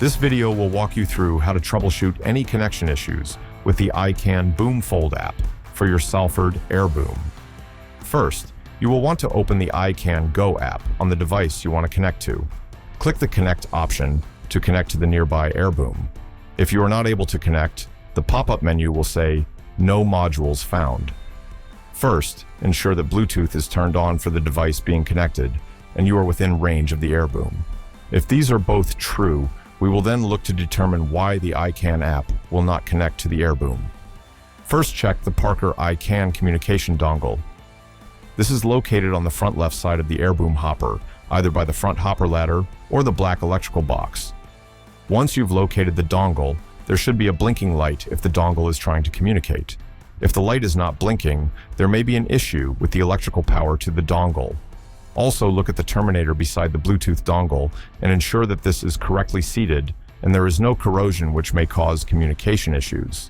This video will walk you through how to troubleshoot any connection issues with the iQAN Boom Fold app for your Salford air boom. First, you will want to open the iQANgo app on the device you want to connect to. Click the Connect option to connect to the nearby air boom. If you are not able to connect, the pop-up menu will say, "No modules found." First, ensure that Bluetooth is turned on for the device being connected and you are within range of the air boom. If these are both true, we will then look to determine why the iQAN app will not connect to the air boom. First, check the Parker iQAN communication dongle. This is located on the front left side of the air boom hopper, either by the front hopper ladder or the black electrical box. Once you've located the dongle, there should be a blinking light if the dongle is trying to communicate. If the light is not blinking, there may be an issue with the electrical power to the dongle. Also, look at the terminator beside the Bluetooth dongle and ensure that this is correctly seated and there is no corrosion which may cause communication issues.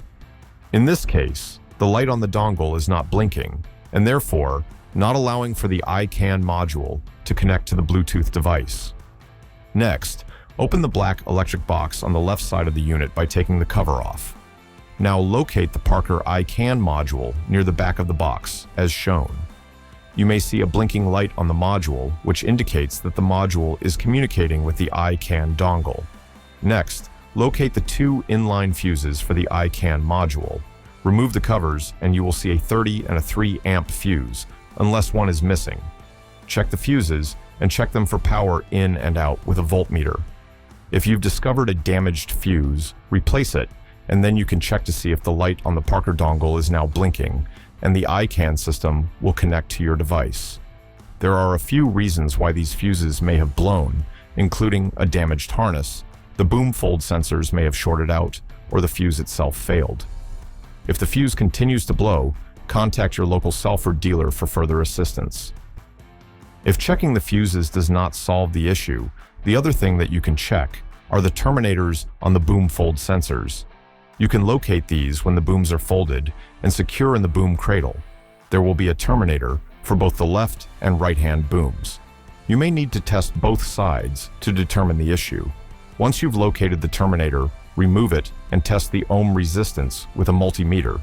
In this case, the light on the dongle is not blinking and therefore not allowing for the iQAN module to connect to the Bluetooth device. Next, open the black electric box on the left side of the unit by taking the cover off. Now locate the Parker iQAN module near the back of the box, as shown. You may see a blinking light on the module, which indicates that the module is communicating with the iQAN dongle. Next, locate the two inline fuses for the iQAN module. Remove the covers and you will see a 30 and a 3 amp fuse, unless one is missing. Check the fuses and check them for power in and out with a voltmeter. If you've discovered a damaged fuse, replace it, and then you can check to see if the light on the Parker dongle is now blinking, and the iQAN system will connect to your device. There are a few reasons why these fuses may have blown, including a damaged harness, the boom fold sensors may have shorted out, or the fuse itself failed. If the fuse continues to blow, contact your local Salford dealer for further assistance. If checking the fuses does not solve the issue, the other thing that you can check are the terminators on the boom fold sensors. You can locate these when the booms are folded and secure in the boom cradle. There will be a terminator for both the left and right-hand booms. You may need to test both sides to determine the issue. Once you've located the terminator, remove it and test the ohm resistance with a multimeter.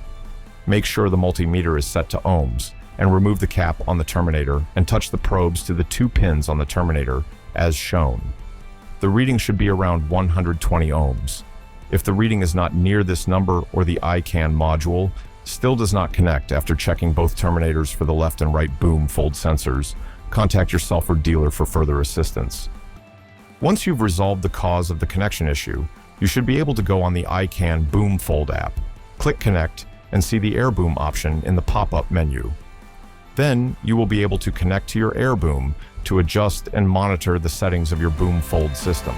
Make sure the multimeter is set to ohms and remove the cap on the terminator and touch the probes to the two pins on the terminator as shown. The reading should be around 120 ohms. If the reading is not near this number or the iQAN module still does not connect after checking both terminators for the left and right boom fold sensors, contact your Salford dealer for further assistance. Once you've resolved the cause of the connection issue, you should be able to go on the iQAN Boom Fold app, click Connect, and see the air boom option in the pop-up menu. Then you will be able to connect to your air boom to adjust and monitor the settings of your boom fold system.